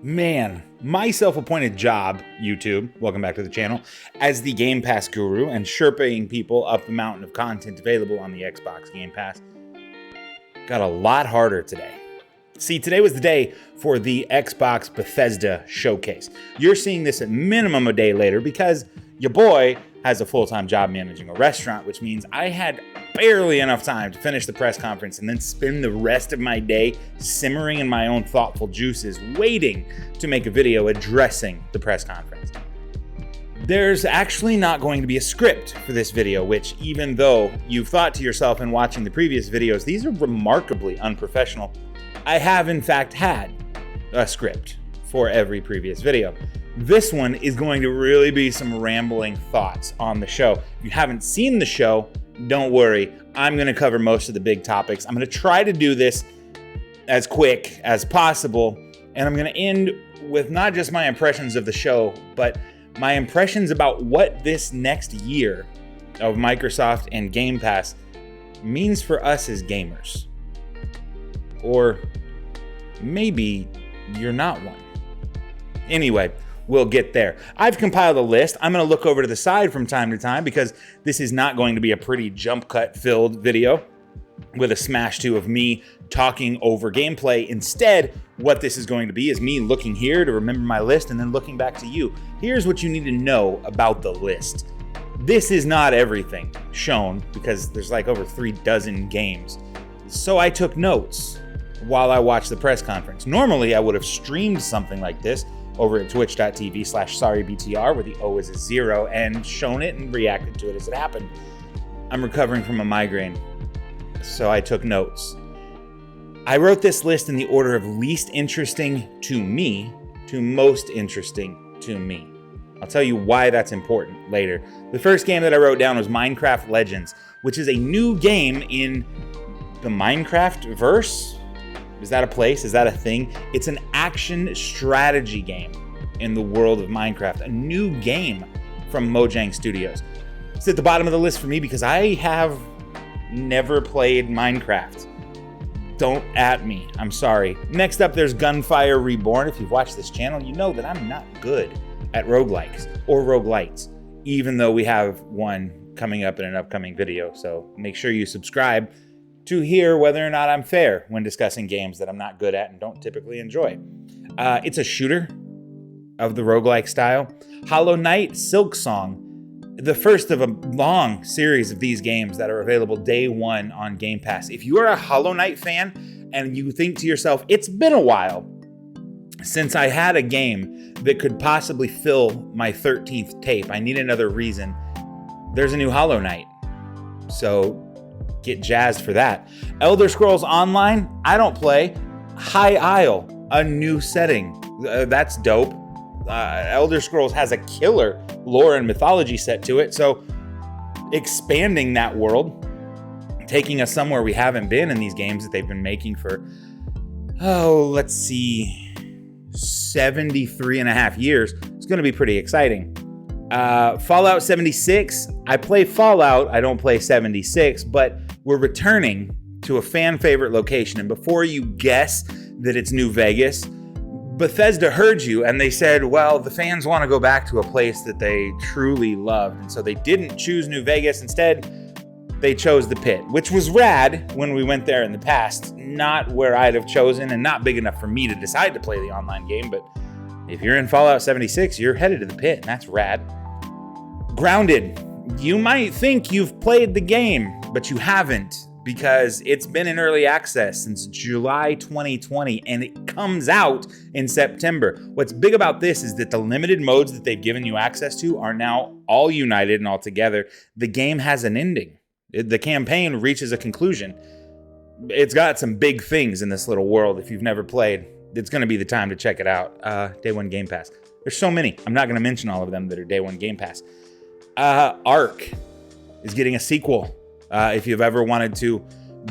Man, my self-appointed job, YouTube, welcome back to the channel, as the Game Pass guru and sherpaing people up the mountain of content available on the Xbox Game Pass, got a lot harder today. See, today was the day for the Xbox Bethesda showcase. You're seeing this at minimum a day later because your boy has a full-time job managing a restaurant, which means I had barely enough time to finish the press conference and then spend the rest of my day simmering in my own thoughtful juices, waiting to make a video addressing the press conference. There's actually not going to be a script for this video, which, even though you've thought to yourself in watching the previous videos, these are remarkably unprofessional, I have in fact had a script for every previous video. This one is going to really be some rambling thoughts on the show. If you haven't seen the show, don't worry, I'm going to cover most of the big topics. I'm going to try to do this as quick as possible, and I'm going to end with not just my impressions of the show, but my impressions about what this next year of Microsoft and Game Pass means for us as gamers. Or maybe you're not one. Anyway, we'll get there. I've compiled a list. I'm going to look over to the side from time to time because this is not going to be a pretty jump cut filled video with a smash to of me talking over gameplay. Instead, what this is going to be is me looking here to remember my list and then looking back to you. Here's what you need to know about the list. This is not everything shown because there's like over 36 games. So I took notes while I watched the press conference. Normally, I would have streamed something like this over at twitch.tv/sorrybtr, where the O is a 0, and shown it and reacted to it as it happened. I'm recovering from a migraine, so I took notes. I wrote this list in the order of least interesting to me to most interesting to me. I'll tell you why that's important later. The first game that I wrote down was Minecraft Legends, which is a new game in the Minecraft verse. Is that a place? Is that a thing? It's an action strategy game in the world of Minecraft, a new game from Mojang Studios. It's at the bottom of the list for me because I have never played Minecraft. Don't at me, I'm sorry. Next up, there's Gunfire Reborn. If you've watched this channel, you know that I'm not good at roguelikes or roguelites, even though we have one coming up in an upcoming video. So make sure you subscribe to hear whether or not I'm fair when discussing games that I'm not good at and don't typically enjoy. It's a shooter of the roguelike style. Hollow Knight Silksong, the first of a long series of these games that are available day one on Game Pass. If you are a Hollow Knight fan and you think to yourself, it's been a while since I had a game that could possibly fill my 13th tape, I need another reason, there's a new Hollow Knight. So get jazzed for that. Elder Scrolls Online, I don't play. High Isle, a new setting. That's dope. Elder Scrolls has a killer lore and mythology set to it, so expanding that world, taking us somewhere we haven't been in these games that they've been making for, let's see, 73 and a half years. It's going to be pretty exciting. Fallout 76, I play Fallout, I don't play 76, but we're returning to a fan favorite location. And before you guess that it's New Vegas, Bethesda heard you and they said, well, the fans want to go back to a place that they truly loved. And so they didn't choose New Vegas. Instead, they chose the Pit, which was rad when we went there in the past. Not where I'd have chosen and not big enough for me to decide to play the online game. But if you're in Fallout 76, you're headed to the Pit, and that's rad. Grounded. You might think you've played the game, but you haven't, because it's been in early access since July 2020, and it comes out in September. What's big about this is that the limited modes that they've given you access to are now all united and all together. The game has an ending. The campaign reaches a conclusion. It's got some big things in this little world. If you've never played, it's going to be the time to check it out. Day one Game Pass. There's so many. I'm not going to mention all of them that are day one Game Pass. Ark is getting a sequel. If you've ever wanted to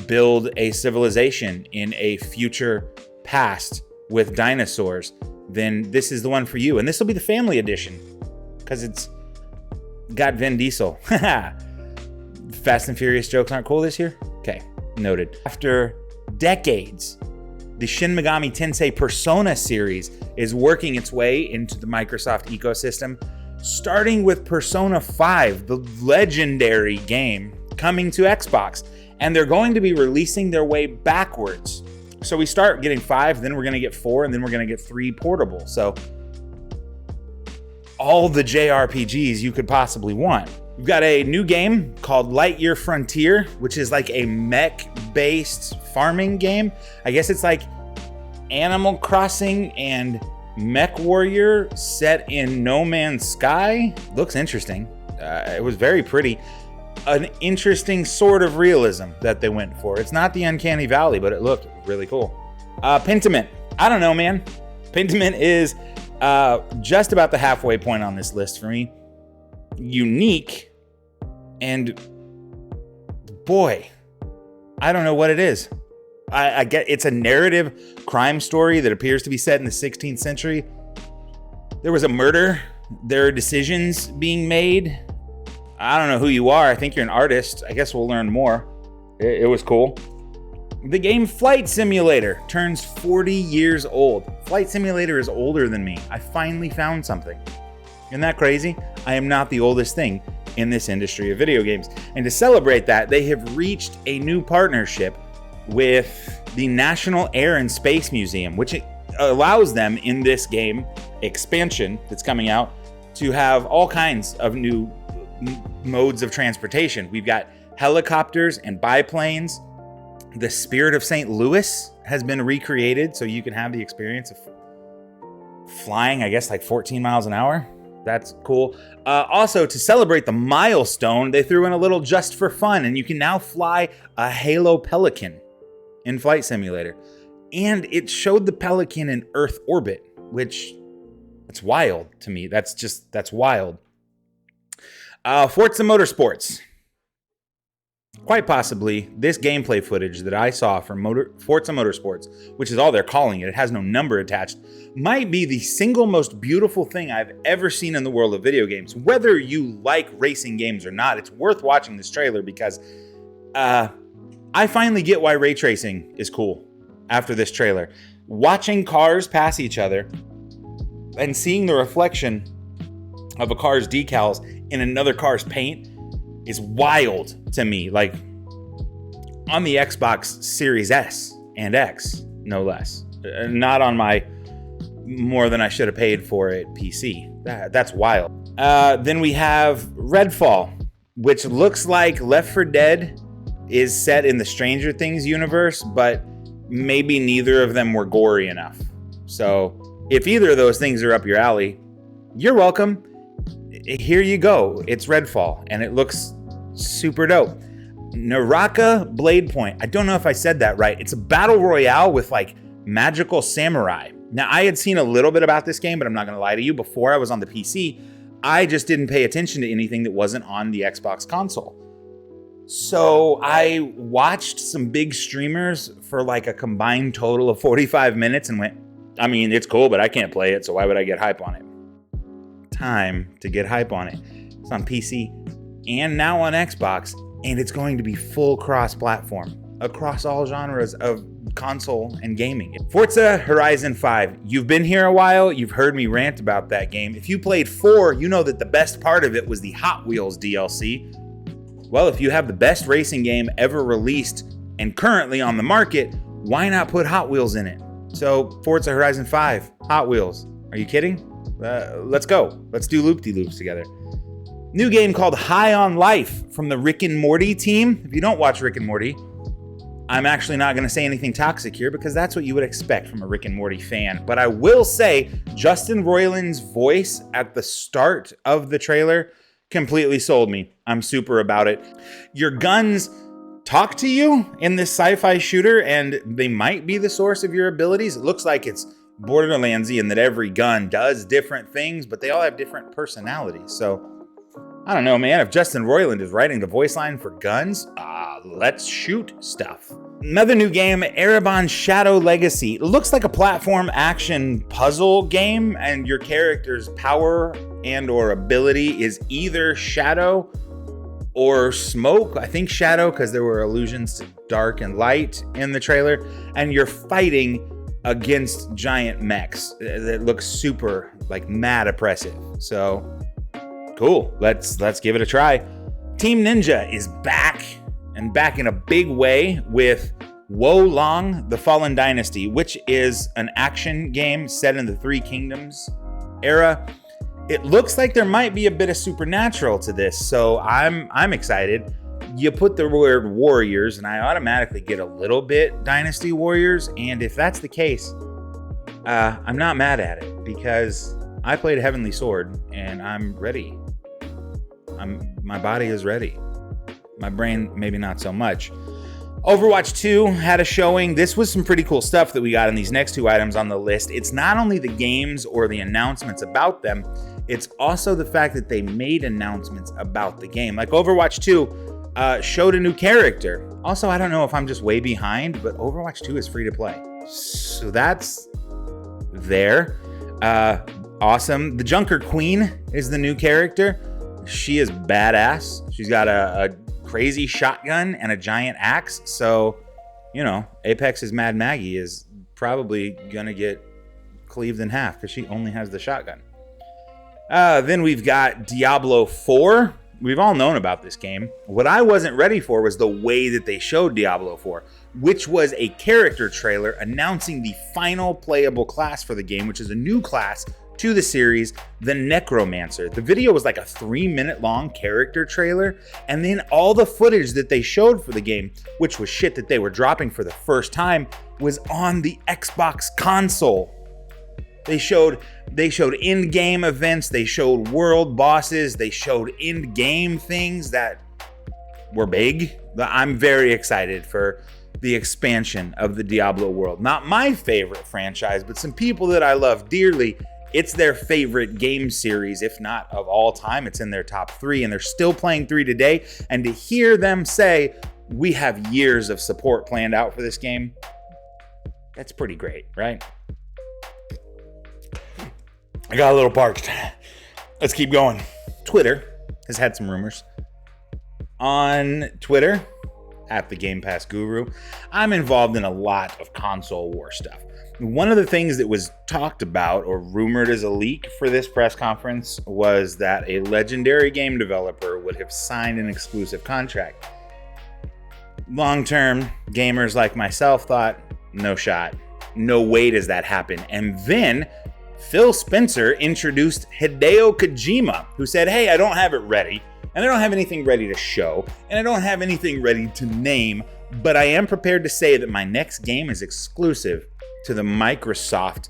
build a civilization in a future past with dinosaurs, then this is the one for you. And this will be the family edition because it's got Vin Diesel. Fast and Furious jokes aren't cool this year? Okay, noted. After decades The Shin Megami Tensei Persona series is working its way into the Microsoft ecosystem, starting with Persona 5, the legendary game, coming to Xbox. And they're going to be releasing their way backwards. So we start getting 5, then we're going to get 4, and then we're going to get 3 portable. So all the JRPGs you could possibly want. We've got a new game called Lightyear Frontier, which is like a mech-based farming game. I guess it's like Animal Crossing and Mech Warrior set in No Man's Sky. Looks interesting. It was very pretty. An interesting sort of realism that they went for. It's not the Uncanny Valley, but it looked really cool. Pentiment. I don't know, man. Pentiment is just about the halfway point on this list for me. Unique, and boy, I don't know what it is. I get it's a narrative crime story that appears to be set in the 16th century. There was a murder. There are decisions being made. I don't know who you are. I think you're an artist. I guess we'll learn more. It was cool. The game Flight Simulator turns 40 years old. Flight Simulator is older than me. I finally found something. Isn't that crazy? I am not the oldest thing in this industry of video games. And to celebrate that, they have reached a new partnership with the National Air and Space Museum, which allows them in this game expansion that's coming out to have all kinds of new modes of transportation. We've got helicopters and biplanes. The Spirit of St. Louis has been recreated, so you can have the experience of flying, I guess, like 14 miles an hour. That's cool. Also, to celebrate the milestone, they threw in a little just for fun, and you can now fly a Halo Pelican in Flight Simulator. And it showed the Pelican in Earth orbit, which it's wild to me. That's wild. Forza Motorsports. Quite possibly, this gameplay footage that I saw from Forza Motorsports, which is all they're calling it, it has no number attached, might be the single most beautiful thing I've ever seen in the world of video games. Whether you like racing games or not, it's worth watching this trailer because I finally get why ray tracing is cool after this trailer. Watching cars pass each other and seeing the reflection of a car's decals in another car's paint is wild to me. Like on the Xbox Series S and X, no less. Not on my more than I should have paid for it PC. That's wild. Then we have Redfall, which looks like Left 4 Dead is set in the Stranger Things universe, but maybe neither of them were gory enough. So if either of those things are up your alley, you're welcome. Here you go. It's Redfall, and it looks super dope. Naraka Blade Point. I don't know if I said that right. It's a battle royale with like magical samurai. Now, I had seen a little bit about this game, but I'm not going to lie to you. Before I was on the PC, I just didn't pay attention to anything that wasn't on the Xbox console. So I watched some big streamers for like a combined total of 45 minutes and went, I mean, it's cool, but I can't play it, so why would I get hype on it? Time to get hype on it. It's on PC and now on Xbox, and it's going to be full cross-platform across all genres of console and gaming. Forza Horizon 5. You've been here a while. You've heard me rant about that game. If you played 4, you know that the best part of it was the Hot Wheels DLC. Well, if you have the best racing game ever released and currently on the market, why not put Hot Wheels in it? So Forza Horizon 5, Hot Wheels. Are you kidding? Let's go. Let's do loop-de-loops together. New game called High on Life from the Rick and Morty team. If you don't watch Rick and Morty, I'm actually not going to say anything toxic here because that's what you would expect from a Rick and Morty fan. But I will say Justin Roiland's voice at the start of the trailer completely sold me. I'm super about it. Your guns talk to you in this sci-fi shooter, and they might be the source of your abilities. It looks like it's Borderlandsy in that every gun does different things, but they all have different personalities. So I don't know, man. If Justin Roiland is writing the voice line for guns, let's shoot stuff. Another new game, Ereban Shadow Legacy. It looks like a platform action puzzle game, and your character's power and or ability is either shadow or smoke. I think shadow because there were allusions to dark and light in the trailer, and you're fighting against giant mechs that looks super like mad oppressive. So cool. Let's give it a try. Team Ninja is back, and back in a big way with Wo Long: The Fallen Dynasty, which is an action game set in the Three Kingdoms era. It looks like there might be a bit of supernatural to this, so I'm excited. You put the word warriors, and I automatically get a little bit Dynasty Warriors, and if that's the case, I'm not mad at it, because I played Heavenly Sword, and I'm ready. My body is ready. My brain, maybe not so much. Overwatch 2 had a showing. This was some pretty cool stuff that we got in these next two items on the list. It's not only the games or the announcements about them, it's also the fact that they made announcements about the game. Like Overwatch 2 showed a new character. Also, I don't know if I'm just way behind, but Overwatch 2 is free to play. So that's there. Awesome. The Junker Queen is the new character. She is badass. She's got a crazy shotgun and a giant axe. So, you know, Apex's Mad Maggie is probably gonna get cleaved in half because she only has the shotgun. Then we've got Diablo 4. We've all known about this game. What I wasn't ready for was the way that they showed Diablo 4, which was a character trailer announcing the final playable class for the game, which is a new class to the series, the Necromancer. The video was like a 3-minute long character trailer, and then all the footage that they showed for the game, which was shit that they were dropping for the first time, was on the Xbox console. They showed in-game events, they showed world bosses, they showed in-game things that were big. I'm very excited for the expansion of the Diablo world. Not my favorite franchise, but some people that I love dearly. It's their favorite game series, if not of all time. It's in their top 3, and they're still playing 3 today. And to hear them say, we have years of support planned out for this game, that's pretty great, right? I got a little parched. Let's keep going. Twitter has had some rumors. On Twitter, at the Game Pass Guru, I'm involved in a lot of console war stuff. One of the things that was talked about or rumored as a leak for this press conference was that a legendary game developer would have signed an exclusive contract. Long-term gamers like myself thought, no shot. No way does that happen. And then Phil Spencer introduced Hideo Kojima, who said, hey, I don't have it ready, and I don't have anything ready to show, and I don't have anything ready to name, but I am prepared to say that my next game is exclusive to the Microsoft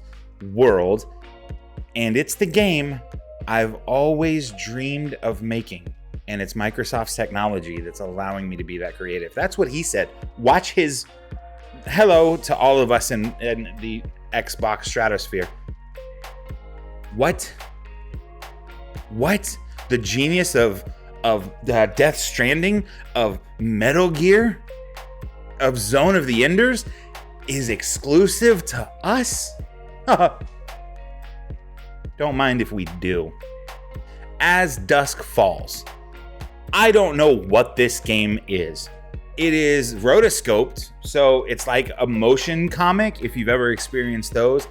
world, and it's the game I've always dreamed of making, and it's Microsoft's technology that's allowing me to be that creative. That's what he said. Watch his hello to all of us in the Xbox stratosphere. What? The genius of Death Stranding, of Metal Gear, of Zone of the Enders is exclusive to us? Don't mind if we do. As Dusk Falls. I don't know what this game is. It is rotoscoped, so it's like a motion comic, if you've ever experienced those,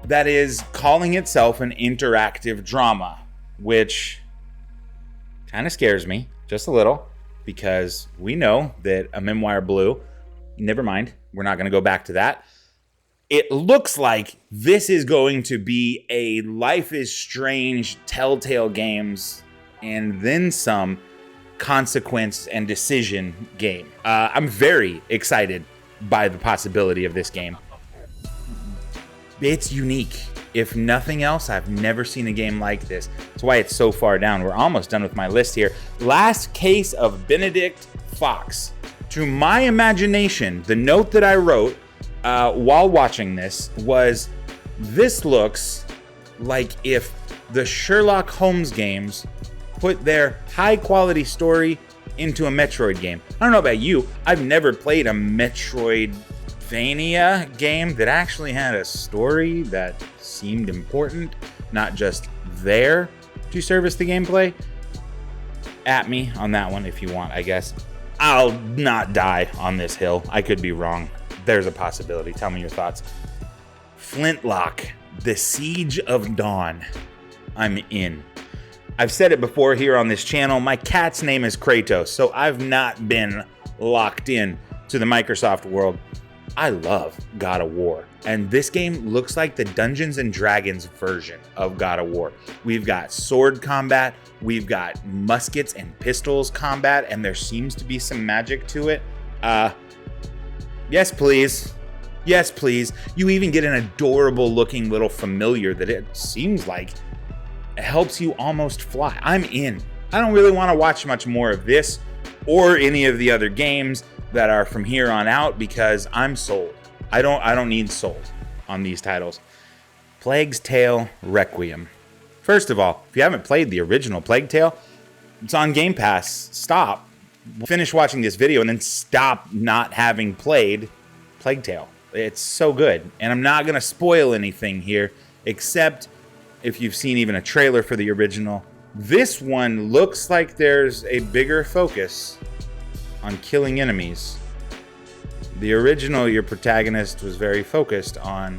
that is calling itself an interactive drama, which kind of scares me just a little, because we know that A Memoir Blue, never mind, we're not going to go back to that. It looks like this is going to be a Life is Strange Telltale Games and then some consequence and decision game. I'm very excited by the possibility of this game. It's unique. If nothing else, I've never seen a game like this. That's why it's so far down. We're almost done with my list here. Last case of Benedict Fox. To my imagination, the note that I wrote while watching this was, this looks like if the Sherlock Holmes games put their high-quality story into a Metroid game. I don't know about you. I've never played a Metroidvania game that actually had a story that seemed important, not just there to service the gameplay. At me on that one if you want, I guess. I'll not die on this hill. I could be wrong. There's a possibility. Tell me your thoughts. Flintlock, The Siege of Dawn. I'm in. I've said it before here on this channel, my cat's name is Kratos, so I've not been locked in to the Microsoft world. I love God of War, and this game looks like the Dungeons and Dragons version of God of War. We've got sword combat, we've got muskets and pistols combat, and there seems to be some magic to it. Yes, please. Yes, please. You even get an adorable looking little familiar that it seems like helps you almost fly. I'm in. I don't really want to watch much more of this or any of the other games that are from here on out because I'm sold. I don't need sold on these titles. Plague's Tale Requiem. First of all, if you haven't played the original Plague Tale, it's on Game Pass. Stop. Finish watching this video and then stop not having played Plague Tale. It's so good. And I'm not going to spoil anything here, except if you've seen even a trailer for the original. This one looks like there's a bigger focus on killing enemies. The original, your protagonist was very focused on,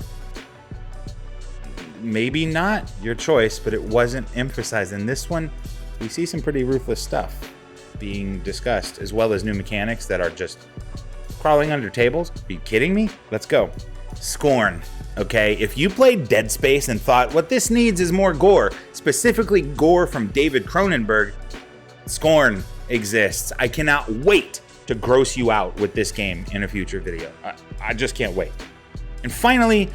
maybe not your choice, but it wasn't emphasized. In this one, we see some pretty ruthless stuff being discussed, as well as new mechanics that are just crawling under tables. Are you kidding me? Let's go. Scorn. Okay, if you played Dead Space and thought what this needs is more gore, specifically gore from David Cronenberg, Scorn exists. I cannot wait to gross you out with this game in a future video. I just can't wait. And finally,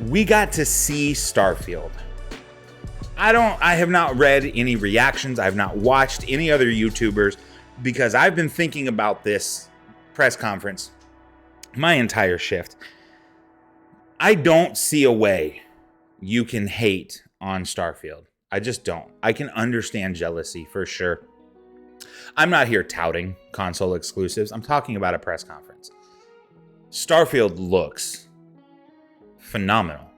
we got to see Starfield. I have not read any reactions. I have not watched any other YouTubers because I've been thinking about this press conference my entire shift. I don't see a way you can hate on Starfield. I just don't. I can understand jealousy for sure. I'm not here touting console exclusives. I'm talking about a press conference. Starfield looks phenomenal.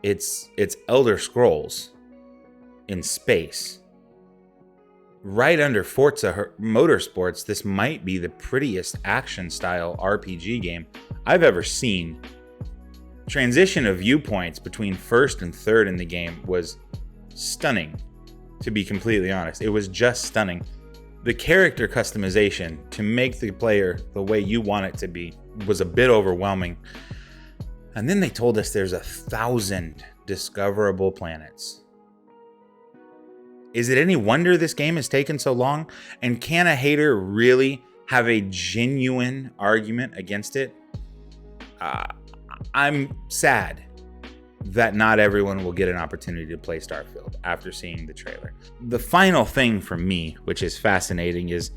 It's Elder Scrolls in space. Right under Forza Motorsports, this might be the prettiest action-style RPG game I've ever seen. Transition of viewpoints between first and third in the game was stunning, to be completely honest. It was just stunning. The character customization to make the player the way you want it to be was a bit overwhelming. And then they told us there's 1,000 discoverable planets. Is it any wonder this game has taken so long? And can a hater really have a genuine argument against it? I'm sad that not everyone will get an opportunity to play Starfield after seeing the trailer. The final thing for me, which is fascinating, is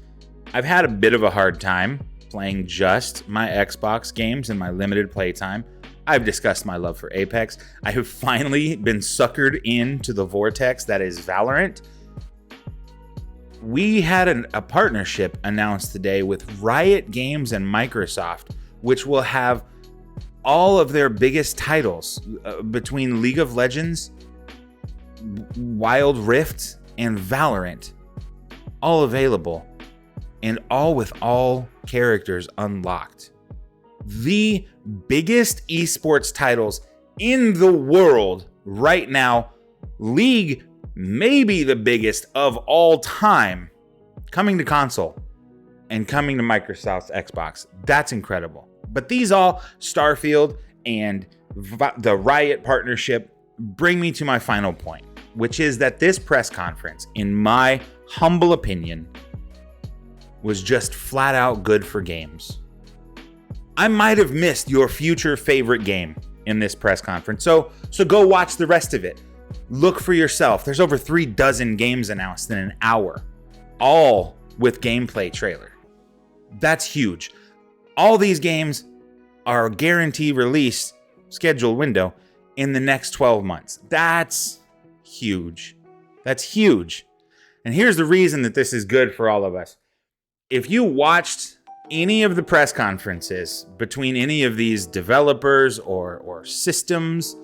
I've had a bit of a hard time playing just my Xbox games in my limited playtime. I've discussed my love for Apex. I have finally been suckered into the vortex that is Valorant. We had a partnership announced today with Riot Games and Microsoft, which will have all of their biggest titles between League of Legends, Wild Rift, and Valorant, all available, and all with all characters unlocked. The biggest esports titles in the world right now, League maybe the biggest of all time, coming to console and coming to Microsoft's Xbox. That's incredible. But these all, Starfield and the Riot partnership, bring me to my final point, which is that this press conference, in my humble opinion, was just flat out good for games. I might have missed your future favorite game in this press conference, so go watch the rest of it. Look for yourself. There's over 36 games announced in an hour, all with gameplay trailer. That's huge. All these games are guaranteed release scheduled window in the next 12 months. That's huge. That's huge. And here's the reason that this is good for all of us. If you watched any of the press conferences between any of these developers or systems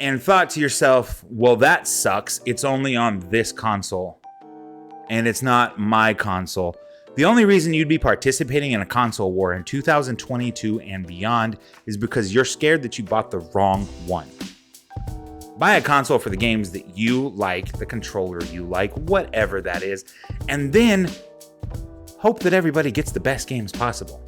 and thought to yourself, well, that sucks. It's only on this console and it's not my console. The only reason you'd be participating in a console war in 2022 and beyond is because you're scared that you bought the wrong one. Buy a console for the games that you like, the controller you like, whatever that is, and then hope that everybody gets the best games possible.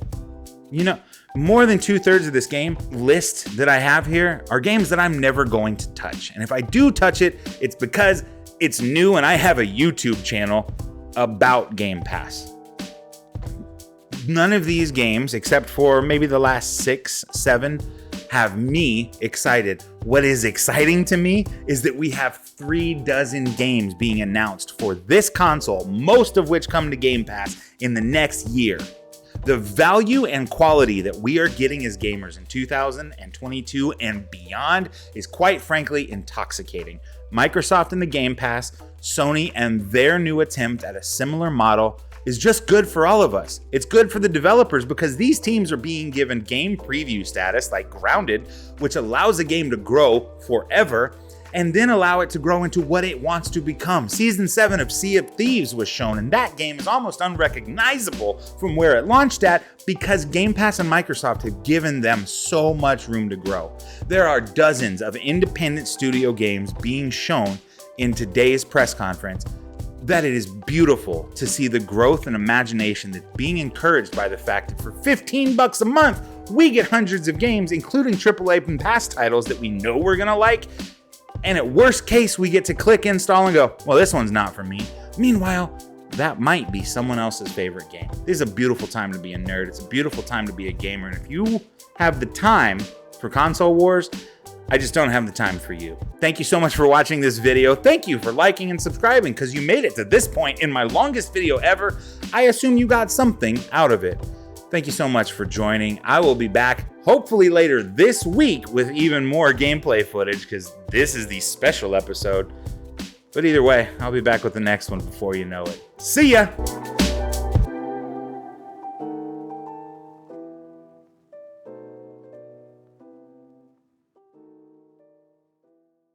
You know, more than 2/3 of this game list that I have here are games that I'm never going to touch. And if I do touch it, it's because it's new and I have a YouTube channel about Game Pass. None of these games, except for maybe the last 6, 7, have me excited. What is exciting to me is that we have 36 games being announced for this console, most of which come to Game Pass in the next year. The value and quality that we are getting as gamers in 2022 and beyond is quite frankly intoxicating. Microsoft and the Game Pass, Sony and their new attempt at a similar model is just good for all of us. It's good for the developers because these teams are being given game preview status like Grounded, which allows a game to grow forever and then allow it to grow into what it wants to become. Season 7 of Sea of Thieves was shown, and that game is almost unrecognizable from where it launched at because Game Pass and Microsoft have given them so much room to grow. There are dozens of independent studio games being shown in today's press conference that it is beautiful to see the growth and imagination that's being encouraged by the fact that for $15 a month, we get hundreds of games, including AAA and past titles that we know we're gonna like. And at worst case, we get to click install and go, well, this one's not for me. Meanwhile, that might be someone else's favorite game. This is a beautiful time to be a nerd. It's a beautiful time to be a gamer. And if you have the time for console wars, I just don't have the time for you. Thank you so much for watching this video. Thank you for liking and subscribing because you made it to this point in my longest video ever. I assume you got something out of it. Thank you so much for joining. I will be back hopefully later this week with even more gameplay footage because this is the special episode. But either way, I'll be back with the next one before you know it. See ya!